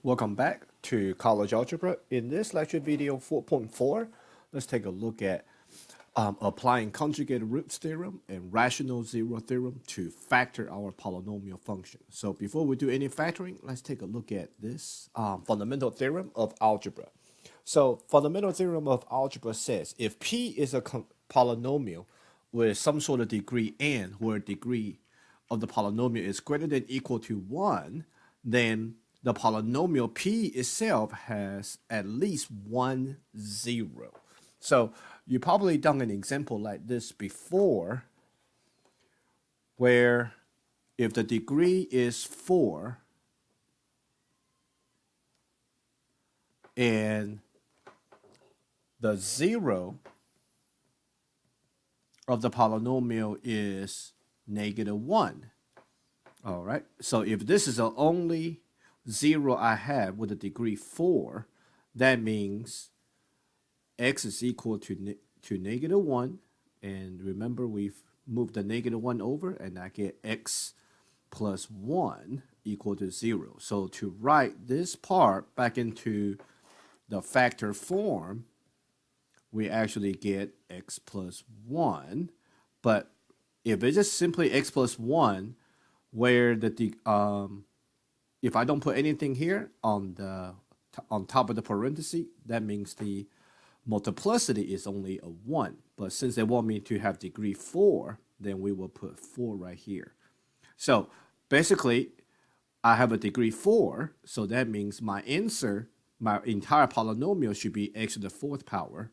Welcome back to College Algebra. In this lecture video 4.4, let's take a look at applying conjugated roots theorem and rational zero theorem to factor our polynomial function. So before we do any factoring, let's take a look at this fundamental theorem of algebra. So fundamental theorem of algebra says if P is a polynomial with some sort of degree n, where degree of the polynomial is greater than equal to 1, then the polynomial P itself has at least one zero. So you probably done an example like this before, where if the degree is 4 and the zero of the polynomial is -1. All right. So if this is the only zero I have with a degree 4, that means x is equal to -1. And remember, we've moved the -1 over, and I get x plus 1 equal to 0. So to write this part back into the factor form, we actually get x plus 1. But if it's just simply x plus 1, where if I don't put anything here on top of the parenthesis, that means the multiplicity is only a 1. But since they want me to have degree 4, then we will put 4 right here. So basically, I have a degree 4, so that means my answer, my entire polynomial should be x to the 4th power.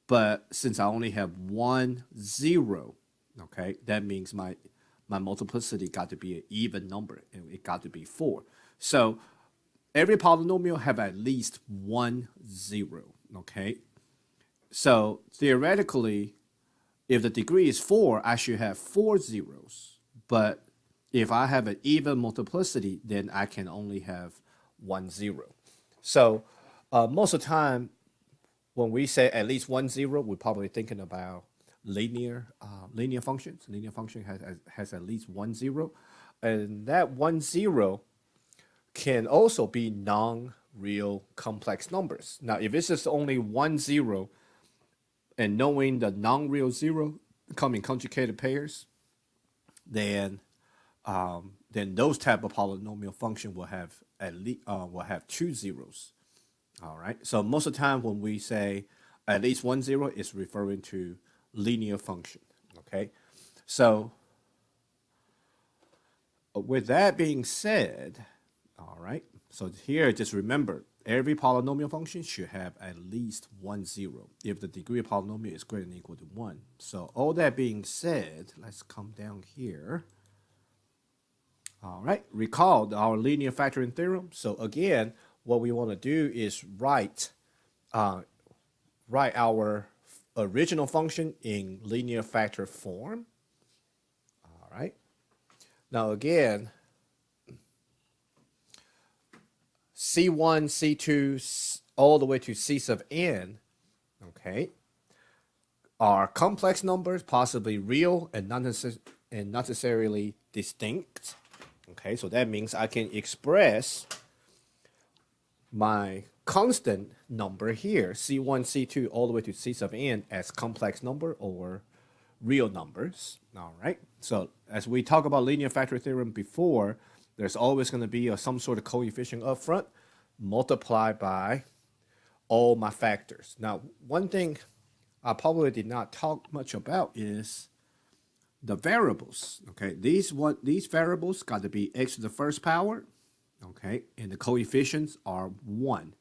But since I only have 1 0, okay, that means my multiplicity got to be an even number, and it got to be 4. So every polynomial have at least 1 0, okay? So theoretically, if the degree is 4, I should have 4 zeros. But if I have an even multiplicity, then I can only have 1 0. So most of the time, when we say at least 1 0, we're probably thinking about linear functions. Linear function has at least 1 0, and that 1 0 can also be non-real complex numbers. Now, if it's just only 1 0, and knowing the non-real zero come in conjugated pairs, then those type of polynomial function will have at least will have 2 zeros. All right. So most of the time when we say at least 1 0, it's referring to linear function. Okay. So with that being said, all right. So here, just remember, every polynomial function should have at least 1 0 if the degree of polynomial is greater than or equal to 1. So all that being said, let's come down here. All right. Recall our linear factoring theorem. So again, what we want to do is write our original function in linear factor form. All right. Now again, C1, C2, all the way to C sub n, okay, are complex numbers, possibly real and not necessarily distinct. Okay, so that means I can express my constant number here, C1, C2, all the way to C sub n, as complex number or real numbers. All right. So as we talk about linear factor theorem before, there's always going to be some sort of coefficient up front multiplied by all my factors. Now, one thing I probably did not talk much about is the variables. Okay, these variables got to be x to the first power. Okay, and the coefficients are 1,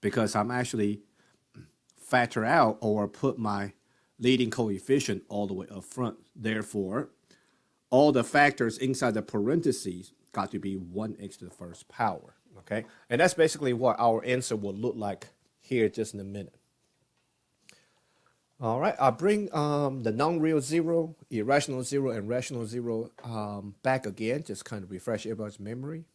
because I'm actually factor out or put my leading coefficient all the way up front. Therefore, all the factors inside the parentheses got to be 1x to the first power. Okay, and that's basically what our answer will look like here just in a minute. All right, I'll bring the non-real zero, irrational zero, and rational zero back again, just kind of refresh everybody's memory.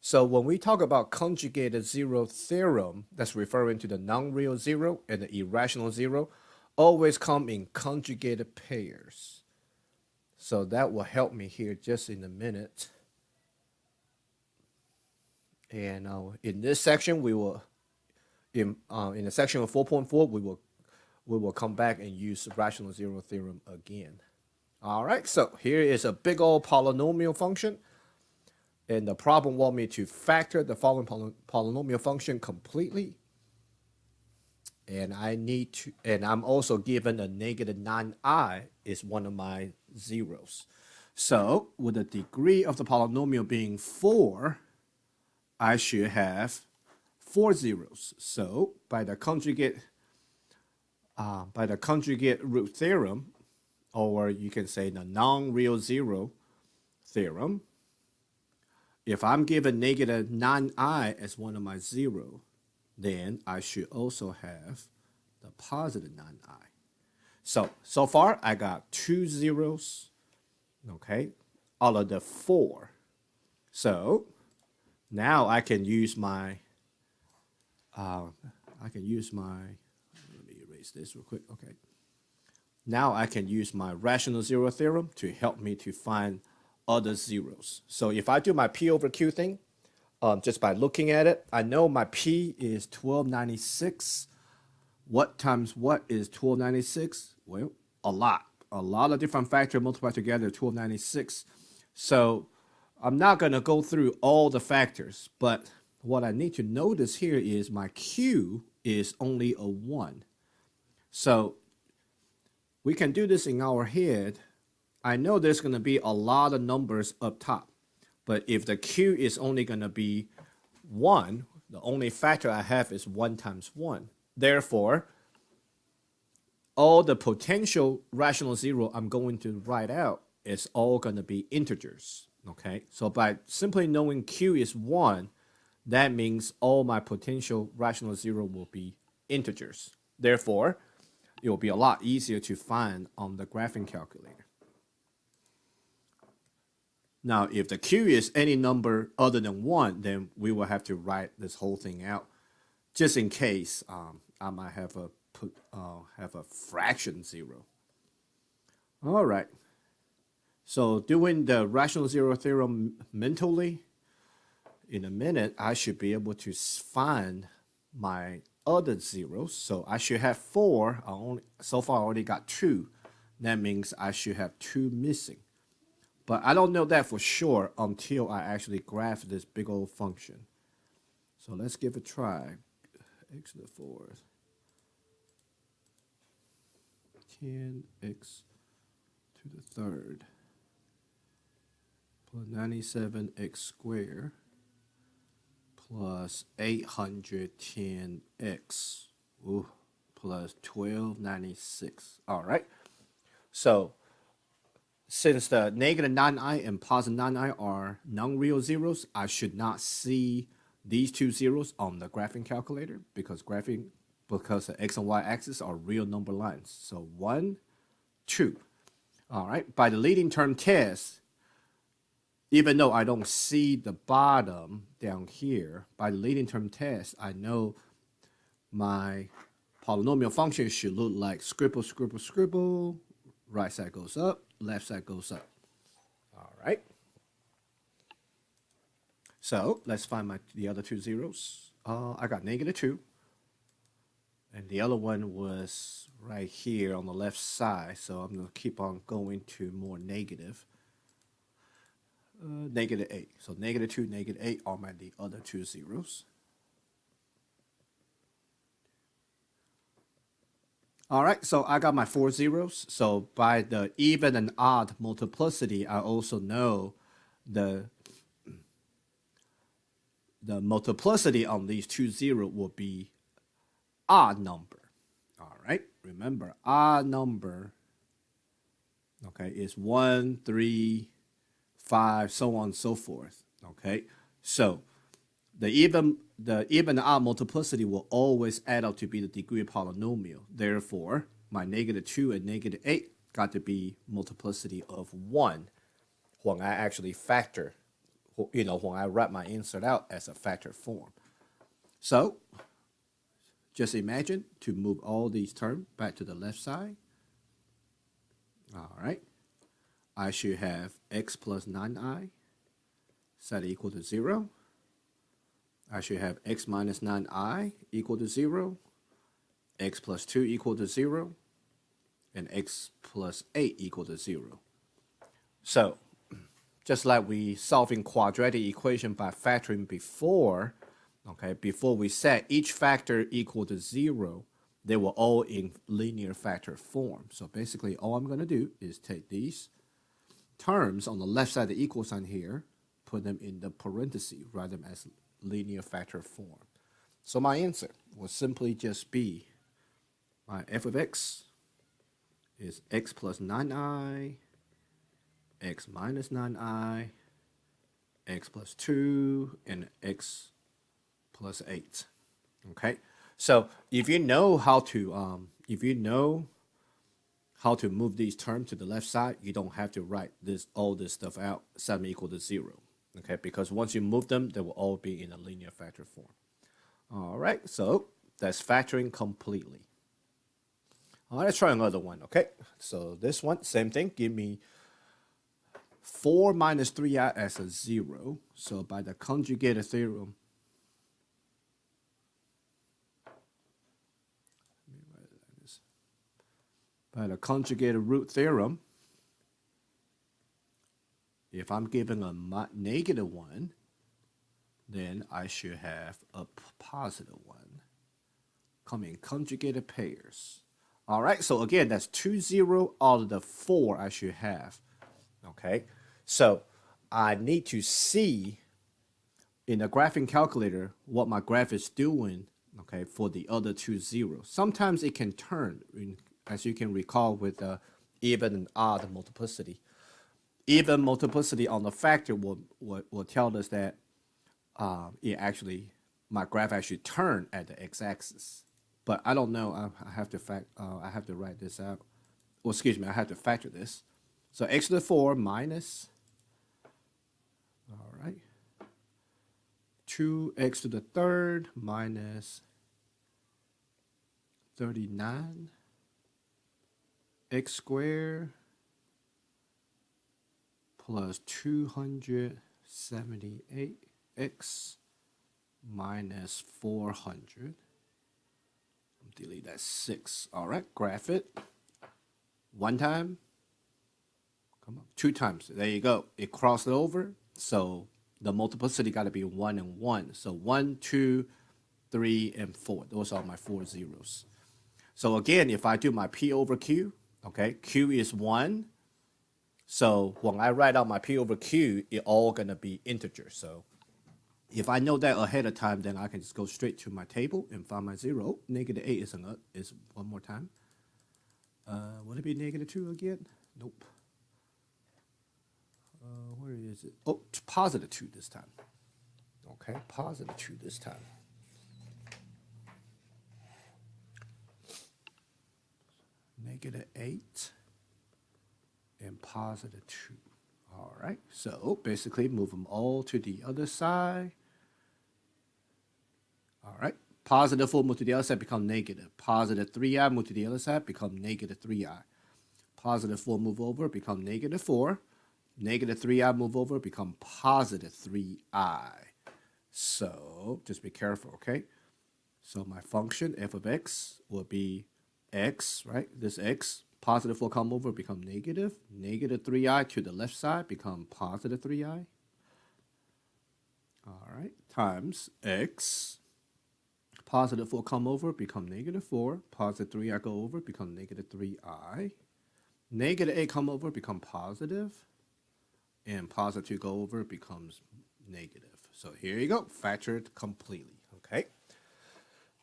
So when we talk about conjugated zero theorem, that's referring to the non-real zero and the irrational zero, always come in conjugated pairs. So that will help me here just in a minute. And in this section, we will in the section of 4.4, we will come back and use rational zero theorem again. All right, so here is a big old polynomial function. And the problem wants me to factor the following polynomial function completely. And I'm also given a negative 9i is one of my zeros. So with the degree of the polynomial being 4, I should have 4 zeros. So by the conjugate root theorem, or you can say the non-real zero theorem, if I'm given negative 9i as one of my zero, then I should also have the positive 9i. So far I got 2 zeros, okay, out of the 4. So now I can use my, let me erase this real quick, okay. Now I can use my rational zero theorem to help me to find other zeros. So if I do my P over Q thing, just by looking at it, I know my P is 1296. What times what is 1296? Well, a lot of different factors multiplied together, 1296. So I'm not going to go through all the factors, but what I need to notice here is my Q is only a 1. So we can do this in our head. I know there's going to be a lot of numbers up top, but if the Q is only going to be 1, the only factor I have is 1 times 1. Therefore, all the potential rational zero I'm going to write out is all going to be integers. Okay, so by simply knowing Q is 1, that means all my potential rational zero will be integers. Therefore, it will be a lot easier to find on the graphing calculator. Now, if the Q is any number other than 1, then we will have to write this whole thing out, just in case I might have a fraction zero. All right. So doing the rational zero theorem mentally, in a minute, I should be able to find my other zeros. So I should have 4. So far, I already got 2. That means I should have 2 missing. But I don't know that for sure until I actually graph this big old function. So let's give it a try. X to the 4th. 10x to the 3rd plus 97x squared plus 810x plus 1296. All right. So since the negative 9i and positive 9i are non-real zeros, I should not see these two zeros on the graphing calculator because the x and y axis are real number lines. So 1, 2. All right. By the leading term test, even though I don't see the bottom down here, by the leading term test, I know my polynomial function should look like scribble, scribble, scribble. Right side goes up, left side goes up. All right. So let's find the other two zeros. I got negative 2. And the other one was right here on the left side. So I'm going to keep on going to more negative. Negative 8. So negative 2, negative 8 are the other two zeros. All right, so I got my 4 zeros. So by the even and odd multiplicity, I also know the multiplicity on these two zeros will be odd number. All right, remember odd number, okay, is 1, 3, 5, so on and so forth. Okay, so the even and odd multiplicity will always add up to be the degree of polynomial. Therefore, my negative 2 and negative 8 got to be multiplicity of 1 when I actually factor, when I write my answer out as a factor form. So just imagine to move all these terms back to the left side. All right. I should have x plus 9i set equal to 0. I should have x minus 9I equal to 0, x plus 2 equal to 0, and x plus 8 equal to 0. So, just like we solving quadratic equation by factoring before, okay, before we set each factor equal to 0, they were all in linear factor form. So basically, all I'm going to do is take these terms on the left side of the equal sign here, put them in the parentheses, write them as linear factor form. So my answer will simply just be my f of x is x plus 9I, x minus 9I, x plus 2, and x plus 8. Okay, so if you know how to move these terms to the left side, you don't have to write all this stuff out, set them equal to 0. Okay, because once you move them, they will all be in a linear factor form. All right, so that's factoring completely. All right, let's try another one. Okay, so this one, same thing. Give me 4 minus 3i as a 0. So by the conjugated theorem, by the conjugated root theorem, if I'm given a negative 1, then I should have a positive 1. Come in conjugated pairs. All right, so again, that's 2 0 out of the 4 I should have. Okay, so I need to see in the graphing calculator what my graph is doing, okay, for the other 2 zeros. Sometimes it can turn, as you can recall with the even and odd multiplicity. Even multiplicity on the factor will tell us that my graph actually turned at the x-axis. But I don't know. I have to write this out. Well, excuse me. I have to factor this. So x to the 4 minus. All right. 2x to the third minus 39 x squared plus 278x minus 400. Delete that 6. All right, graph it. One time. Come on, 2 times. There you go. It crossed it over. So the multiplicity got to be 1 and 1. So 1, 2, 3, and 4. Those are my 4 zeros. So again, if I do my P over Q, okay, Q is 1. So when I write out my P over Q, it's all going to be integer. So if I know that ahead of time, then I can just go straight to my table and find my 0. Negative 8 is one more time. Would it be negative 2 again? Nope. Where is it? Oh, positive 2 this time. Okay, positive 2 this time. Negative 8 and positive 2. All right, so basically move them all to the other side. All right, positive 4 move to the other side, become negative. Positive 3i move to the other side, become negative 3i. Positive 4 move over, become negative 4. Negative 3i move over, become positive 3i. So just be careful, okay? So my function, f of x, will be x, right? This x. Positive 4 come over, become negative. Negative 3i to the left side, become positive 3i. All right, times x. Positive 4 come over, become negative 4. Positive 3i go over, become negative 3i. Negative 8 come over, become positive. And positive 2 go over, becomes negative. So here you go, factored completely, okay?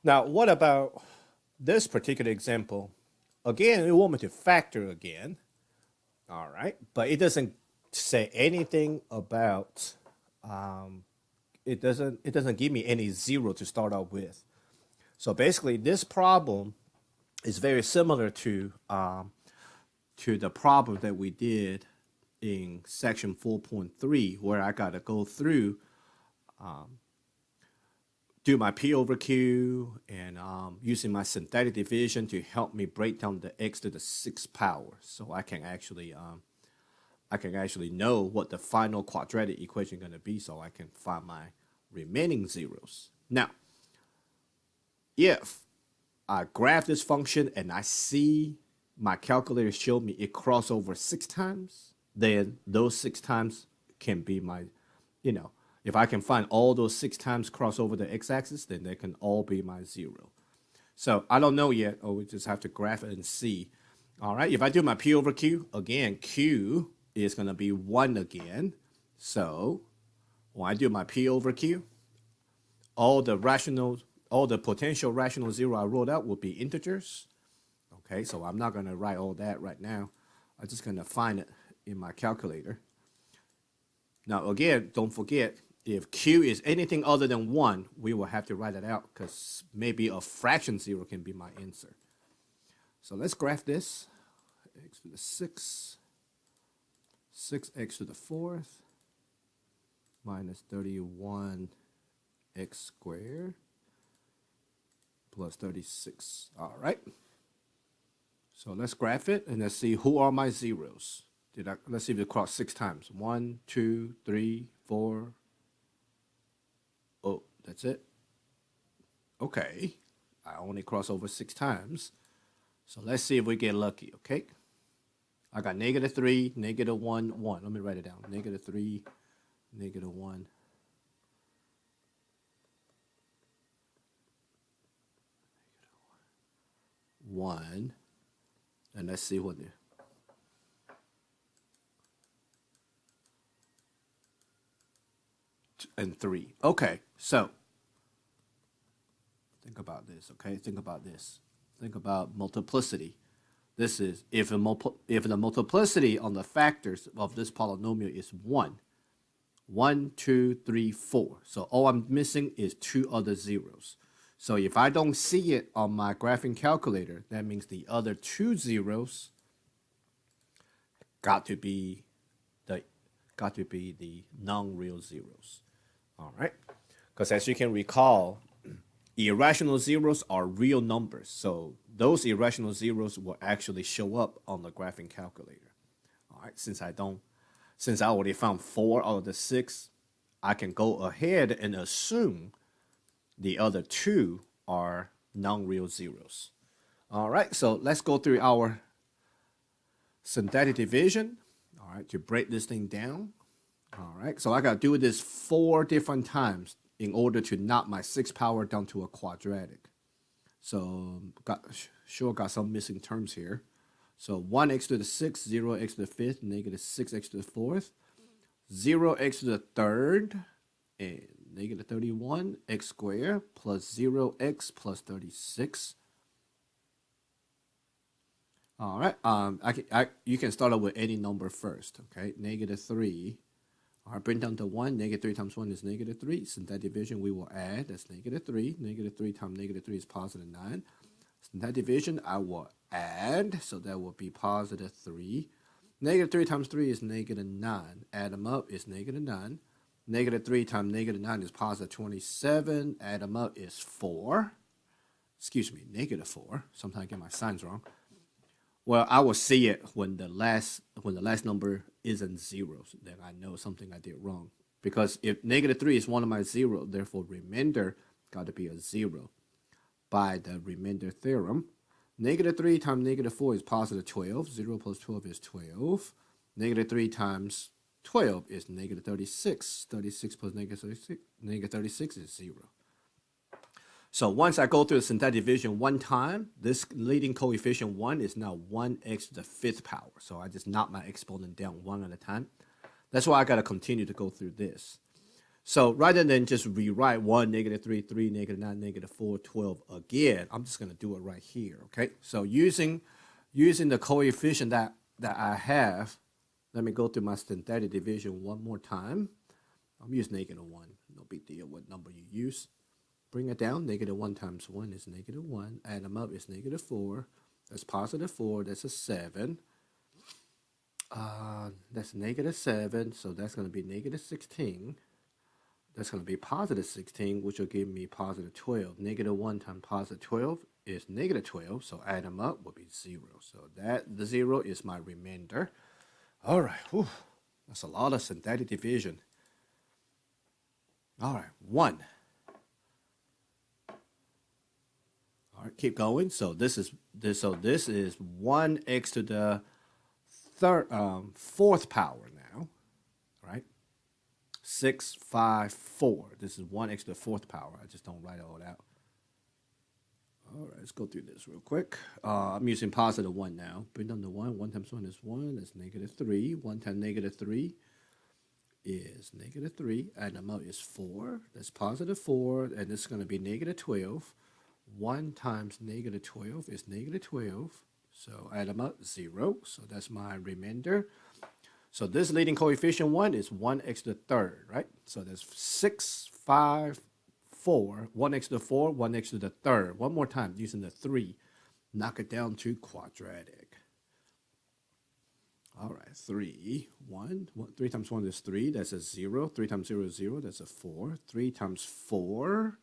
Now, what about this particular example? Again, we want me to factor again, all right? But it doesn't say anything about, it doesn't give me any 0 to start out with. So basically, this problem is very similar to the problem that we did in section 4.3, where I got to go through, do my P over Q, and using my synthetic division to help me break down the x to the 6th power, so I can actually know what the final quadratic equation is going to be, so I can find my remaining zeros. Now, if I graph this function and I see my calculator show me it cross over 6 times, then those 6 times can be my, if I can find all those 6 times cross over the x-axis, then they can all be my 0. So I don't know yet. We just have to graph it and see. All right, if I do my P over Q, again, Q is going to be 1 again. So when I do my P over Q, all the potential rational 0 I wrote out will be integers. Okay, so I'm not going to write all that right now. I'm just going to find it in my calculator. Now, again, don't forget, if Q is anything other than 1, we will have to write it out because maybe a fraction 0 can be my answer. So let's graph this. X to the 6, 6x to the 4th, minus 31x squared, plus 36. All right. So let's graph it, and let's see who are my zeros. Let's see if it crossed 6 times. 1, 2, 3, 4. Oh, that's it. Okay. I only cross over 6 times. So let's see if we get lucky, okay? I got -3, -1, 1. Let me write it down. -3, -1. 1. And let's see what the and 3. Okay, so think about this, okay? Think about this. Think about multiplicity. This is if the multiplicity on the factors of this polynomial is 1. 1, 2, 3, 4. So all I'm missing is 2 other zeros. So if I don't see it on my graphing calculator, that means the other 2 zeros got to be the non-real zeros. All right? Because as you can recall, irrational zeros are real numbers. So those irrational zeros will actually show up on the graphing calculator. All right? Since I already found 4 out of the 6, I can go ahead and assume the other 2 are non-real zeros. All right, so let's go through our synthetic division, all right, to break this thing down. All right, so I got to do this 4 different times in order to knock my 6th power down to a quadratic. So got some missing terms here. So 1x to the 6th, 0x to the 5th, -6x to the 4th, 0x to the 3rd, and -31x squared plus 0x plus 36. All right. You can start out with any number first. Okay. -3. All right. Bring down to 1. -3 times 1 is -3. Synthetic division we will add. That's -3. -3 times -3 is +9. Synthetic division I will add. So that will be +3. -3 times 3 is -9. Add them up is -9. -3 times -9 is +27. Add them up is 4. Excuse me, -4. Sometimes I get my signs wrong. Well, I will see it when the last number isn't 0. So then I know something I did wrong. Because if -3 is one of my 0, therefore remainder got to be a 0 by the remainder theorem. -3 times -4 is +12. 0 plus 12 is 12. -3 times 12 is -36. 36 plus -36 is 0. So once I go through the synthetic division 1 time, this leading coefficient 1 is now 1x to the 5th power. So I just knock my exponent down 1 at a time. That's why I got to continue to go through this. So rather than just rewrite 1, -3, 3, -9, -4, 12 again, I'm just going to do it right here, okay? So using the coefficient that I have, let me go through my synthetic division one more time. I'm using -1. No big deal what number you use. Bring it down. -1 times 1 is -1. Add them up is -4. That's +4. That's a 7. That's -7. So that's going to be -16. That's going to be +16, which will give me +12. -1 times +12 is -12. So add them up will be 0. So the 0 is my remainder. All right. Whew. That's a lot of synthetic division. All right, 1. All right, keep going. So this is 1x to the fourth power now, right? 6, 5, 4. This is 1x to the fourth power. I just don't write it all out. All right, let's go through this real quick. I'm using positive 1 now. Bring down the 1. 1 times 1 is 1. That's negative 3. 1 times negative 3 is negative 3. And the amount is 4. That's positive 4. And this is going to be negative 12. 1 times negative 12 is negative 12. So add them up, 0. So that's my remainder. So this leading coefficient 1 is 1x to the third, right? So that's 6, 5, 4. 1x to the 4, 1x to the third. One more time using the 3. Knock it down to quadratic. All right, 3, 1. 3 times 1 is 3. That's a 0. 3 times 0 is 0. That's a 4. 3 times 4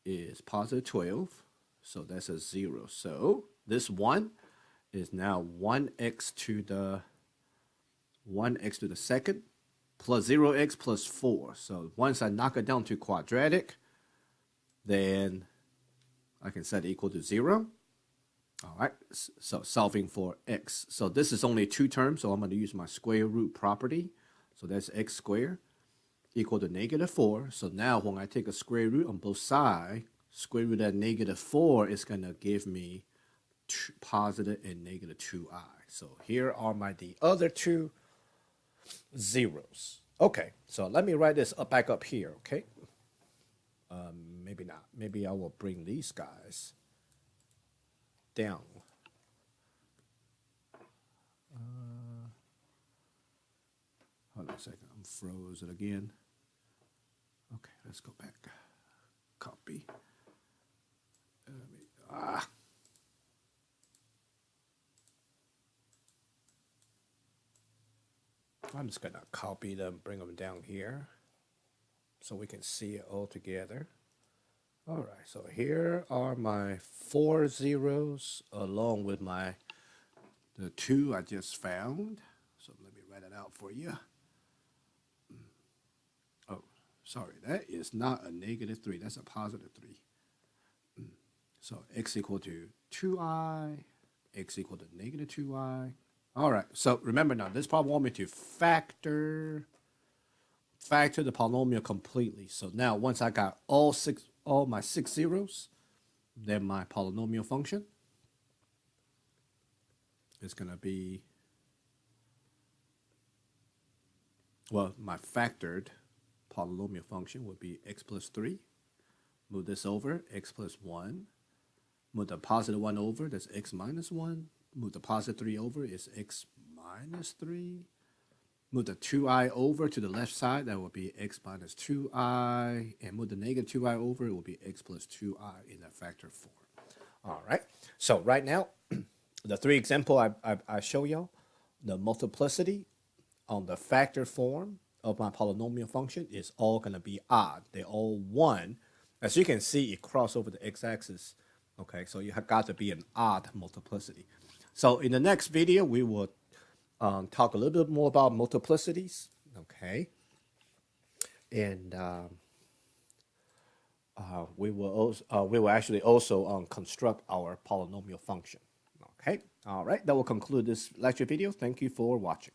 is positive 12. So that's a 0. So this 1 is now 1x to the second plus 0x plus 4. So once I knock it down to quadratic, then I can set it equal to 0. All right, so solving for x. So this is only 2 terms, so I'm going to use my square root property. So that's x squared equal to negative 4. So now when I take a square root on both sides, square root of negative 4 is going to give me positive and negative 2i. So here are the other 2 zeros. Okay, so let me write this back up here, okay? Maybe not. Maybe I will bring these guys down. Hold on a second. I'm frozen again. Okay, let's go back. Copy. I'm just gonna copy them, bring them down here, so we can see it all together. All right, so here are my 4 zeros along with the 2 I just found. So let me write it out for you. Oh, sorry, that is not a negative 3. That's a positive 3. So x equal to 2i, x equal to negative 2i. All right, so remember now, this problem wants me to factor the polynomial completely. So now once I got all my 6 zeros, then my polynomial function is going to be, well, my factored polynomial function would be x plus 3. Move this over, x plus 1. Move the positive 1 over, that's x minus 1. Move the positive 3 over, is x minus 3. Move the 2i over to the left side, that will be x minus 2i. And move the negative 2i over, it will be x plus 2i in that factor form. All right, so right now, the 3 example I show y'all, the multiplicity on the factor form of my polynomial function is all going to be odd. They're all 1. As you can see, it crosses over the x-axis. Okay, so you have got to be an odd multiplicity. So in the next video, we will talk a little bit more about multiplicities, okay? And we will actually also construct our polynomial function, okay? All right, that will conclude this lecture video. Thank you for watching.